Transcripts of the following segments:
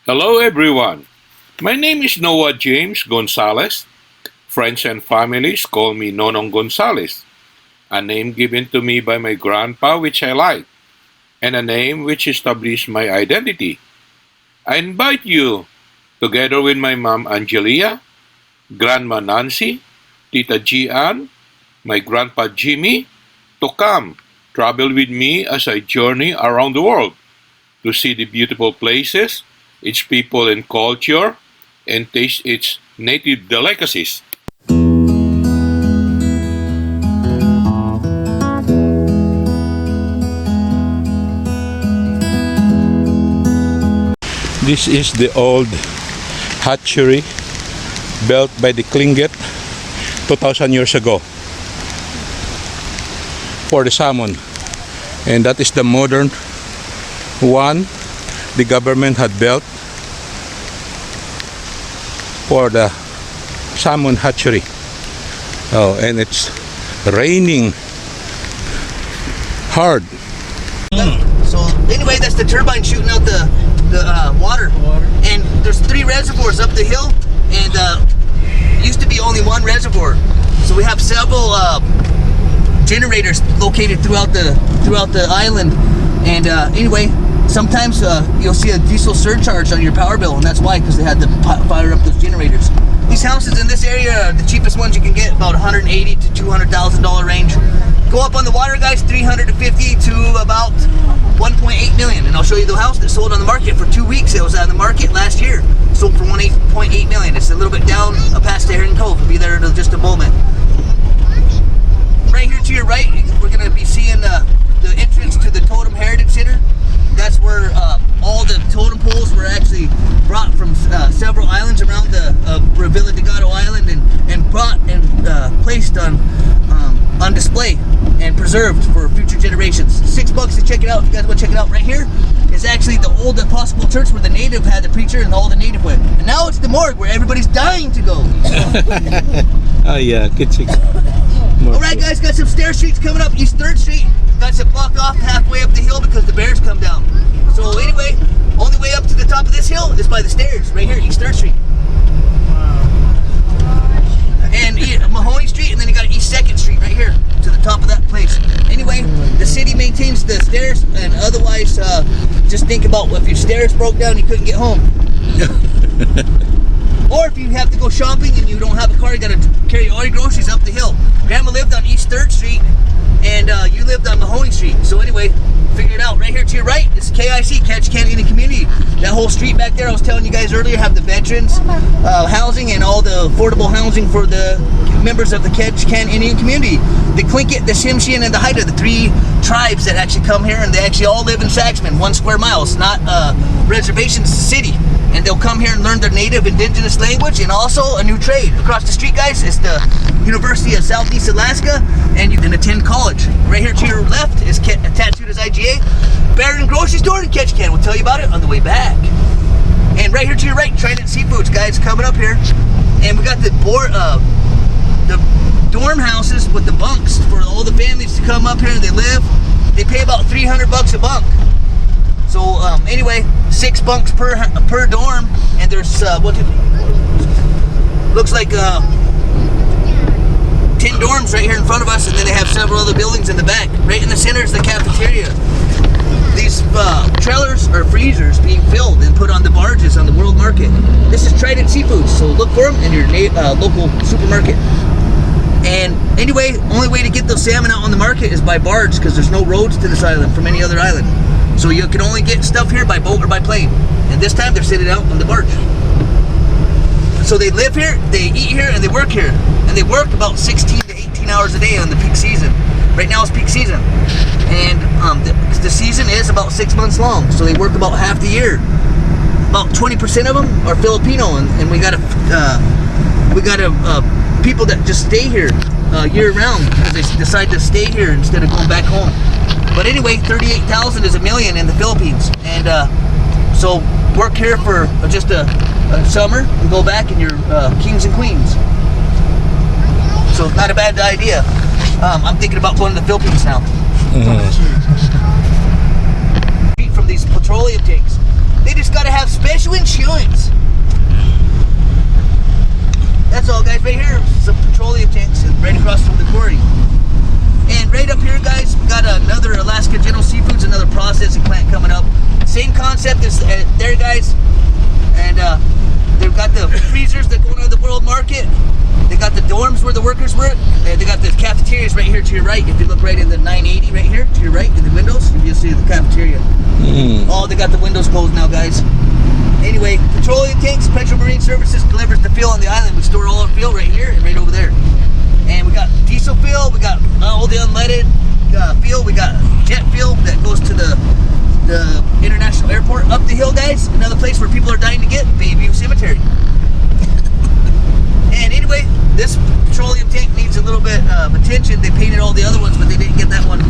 Hello everyone. My name is Noah James Gonzalez. Friends and families call me Nonong Gonzalez, a name given to me by my grandpa which I like, and a name which established my identity. I invite you, together with my mom Angelia, Grandma Nancy, Tita Gian, my grandpa Jimmy, to come travel with me as I journey around the world to see the beautiful places, its people and culture, and taste its native delicacies. This is the old hatchery built by the Tlingit 2,000 years ago for the salmon, and that is the modern one the government had built for the salmon hatchery. Oh, and it's raining hard. So anyway, that's the turbine shooting out the water. And there's 3 reservoirs up the hill, and used to be only 1 reservoir. So we have several generators located throughout the island. And anyway, sometimes you'll see a diesel surcharge on your power bill, and that's why, because they had to fire up those generators. These houses in this area are the cheapest ones you can get, about $180,000 to $200,000 range. Go up on the water, guys, $350,000 to about $1.8 million. And I'll show you the house that sold on the market for 2 weeks. It was on the market last year, sold for $1.8 million. It's a little bit down past the Herring Cove. We'll be there in just a moment. Right here to your right, we're going to be seeing the entrance to the Totem Heritage Center. That's where all the totem poles were actually brought from several islands around the Revilla de Gato Island, and brought and placed on display and preserved for future generations. $6 to check it out. If you guys want to check it out, right here is actually the old Episcopal church where the native had the preacher and all the native went. And now it's the morgue where everybody's dying to go. Oh yeah, Ketchikan. Alright guys, got some stair streets coming up. East 3rd Street. Got to block off halfway up the hill because the bears come down. So anyway, only way up to the top of this hill is by the stairs, right here, East 3rd Street. And Mahoney Street, and then you got East 2nd Street right here to the top of that place. Anyway, the city maintains the stairs, and otherwise, just think about if your stairs broke down and you couldn't get home. Or if you have to go shopping and you don't have a car, you gotta carry all your groceries up the hill. Grandma lived on East 3rd Street, and you lived on Mahoney Street. So anyway, figure it out. Right here to your right is KIC, Ketchikan Indian Community. That whole street back there, I was telling you guys earlier, have the veterans housing and all the affordable housing for the members of the Ketchikan Indian Community. The Tlingit, the Tsimshian, and the Haida, the 3 tribes that actually come here, and they actually all live in Saxman, 1 square mile. It's not a reservation, it's a city. And they'll come here and learn their native indigenous language, and also a new trade. Across the street, guys, is the University of Southeast Alaska, and you can attend college. Right here to your left is tattooed as IGA. Barron Grocery Store in Ketchikan. We'll tell you about it on the way back. And right here to your right, Trident Seafoods, guys, coming up here. And we got the dorm houses with the bunks for all the families to come up here and they live. They pay about $300 a bunk. So anyway, 6 bunks per dorm, and there's looks like 10 dorms right here in front of us, and then they have several other buildings in the back. Right in the center is the cafeteria. These trailers are freezers being filled and put on the barges on the world market. This is Trident Seafoods, so look for them in your local supermarket. And anyway, only way to get those salmon out on the market is by barge, because there's no roads to this island from any other island. So you can only get stuff here by boat or by plane. And this time they're sitting out on the barge. So they live here, they eat here, and they work here. And they work about 16 to 18 hours a day on the peak season. Right now it's peak season. And the season is about 6 months long. So they work about half the year. About 20% of them are Filipino, and we got people that just stay here year round because they decide to stay here instead of going back home. But anyway, 38,000 is $1 million in the Philippines, and so work here for just a summer and go back and you're kings and queens. So not a bad idea. I'm thinking about going to the Philippines now. From these petroleum tanks, They just gotta have special insurance. That's all, guys. Right here, some petroleum tanks right across from the quarry. And right up here, guys, we got another Alaska General Seafoods, another processing plant coming up. Same concept as there, guys. And they've got the freezers that go on the world market. They got the dorms where the workers work. They got the cafeterias right here to your right. If you look right in the 980 right here to your right in the windows, you'll see the cafeteria. Oh, they got the windows closed now, guys. Anyway, petroleum tanks, Petro Marine Services delivers the fuel on the island. We store all our fuel right here and right over there. And we got diesel fuel, we got all the unleaded fuel, we got jet fuel that goes to the international airport. Up the hill, guys, another place where people are dying to get, Bayview Cemetery. And anyway, this petroleum tank needs a little bit of attention. They painted all the other ones, but they didn't get that one.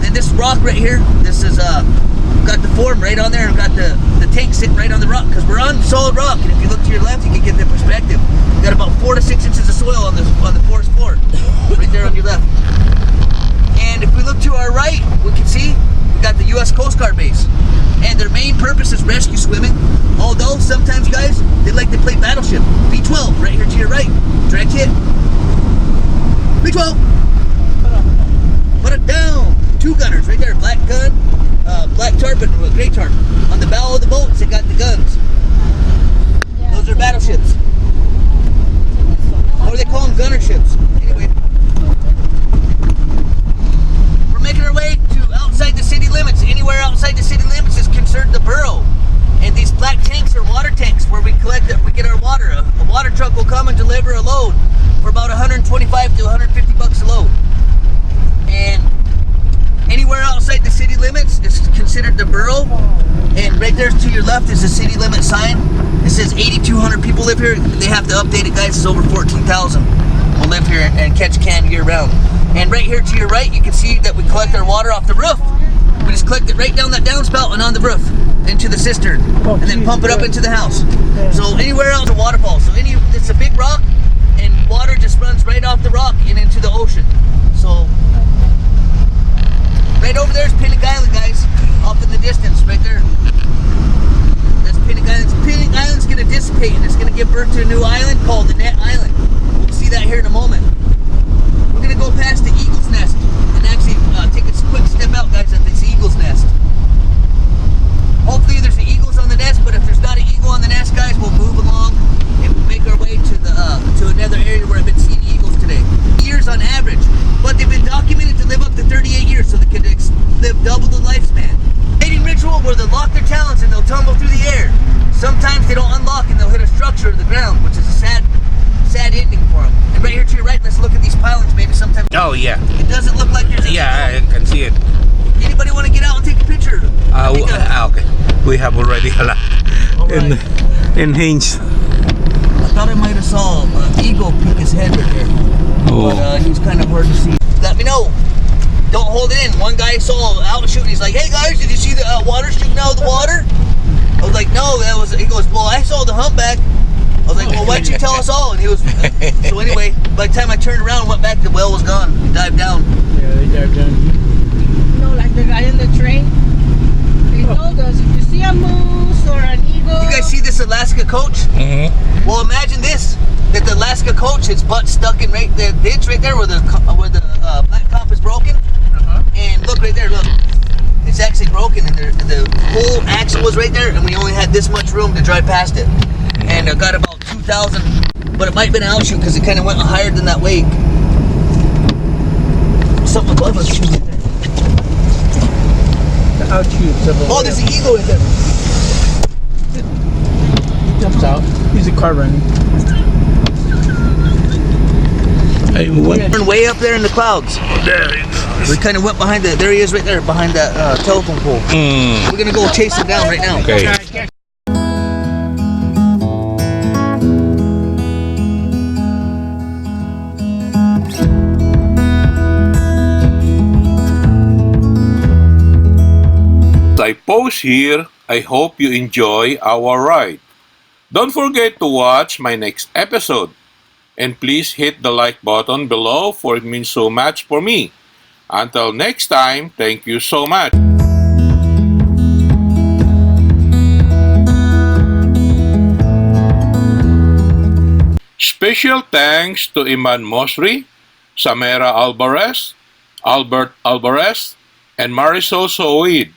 And this rock right here, this is got the form right on there, and got the tank sitting right on the rock, because we're on solid rock. And if you look to your left, you can get the perspective. We got about 4 to 6 inches of soil on the forest floor, right there on your left. And if we look to our right, we can see we got the U.S. Coast Guard base, and their main purpose is rescue swimming. Although sometimes, guys, they like to play battleship. B-12 right here to your right, direct hit. B-12. Put it down. 2 gunners right there, black gun, black tarp and gray tarp. On the bow of the boats, they got the guns. Those are battleships. Or they call them gunner ships. Anyway, we're making our way to outside the city limits. Anywhere outside the city limits is considered the borough. And these black tanks are water tanks where we collect it, we get our water. A water truck will come and deliver a load for about 125 to 150 bucks a load. And anywhere outside the city limits is considered the borough. And right there to your left is the city limit sign. It says 8,200 people live here. They have to update it, guys. It's over 14,000 will live here and Ketchikan year round. And right here to your right, you can see that we collect our water off the roof. We just collect it right down that downspout and on the roof into the cistern, and then pump it up into the house. So anywhere else, a waterfall. So it's a big rock, and water just runs right off the rock and into the ocean. So right over there is Pinnock Island, guys, off in the distance, right there. That's Pinnock Island. Pinnock Island's going to dissipate, and it's going to give birth to a new island called the Net Island. We'll see that here in a moment. We're going to go past the Eagle's Nest and actually take a quick step out, guys, at this Eagle's Nest. Hopefully there's eagles on the nest, but if there's not an eagle on the nest, guys, we'll move along and make our way to another area where I've been seeing eagles today. Years on average, but they've been documented to live up to 38 years, so they can live double the lifespan. Mating ritual where they'll lock their talons and they'll tumble through the air. Sometimes they don't unlock and they'll hit a structure of the ground, which is a sad ending for them. And right here to your right, let's look at these pilings. Maybe sometimes. Oh, yeah. It doesn't look like there's. Yeah, I can see it. Anybody want to get out and take a picture? Okay. We have already a lot in Hinge. I thought I might have saw an eagle peek his head right there. Oh. But he was kind of hard to see. Let me know. Don't hold it in. One guy saw out shooting. He's like, "Hey guys, did you see the water shooting out of the water?" I was like, "No, that was." He goes, "Well, I saw the humpback." I was like, "Well, why'd you tell us all?" And he was. So anyway, by the time I turned around and went back, the whale was gone. He dived down. Yeah, they dived down. You know, like the guy in the train. They told us if you see a moose or an eagle. You guys see this Alaska coach? Mm-hmm. Well, imagine this: that the Alaska coach, his butt stuck in the ditch right there where the black top is broken. And look right there, look. It's actually broken, and the whole axle was right there, and we only had this much room to drive past it. And I got about 2,000, but it might have been an outshoot because it kind of went higher than that wake. Something above us. The outshoot's of a Oh, there's an eagle right there. He jumps out. He's a car running. We're way up there in the clouds. We kind of went behind that. There he is right there, behind that telephone pole. We're going to go chase him down right now. Okay. I pause here. I hope you enjoy our ride. Don't forget to watch my next episode. And please hit the like button below, for it means so much for me. Until next time, thank you so much. Special thanks to Iman Mosri, Samera Alvarez, Albert Alvarez, and Marisol Soid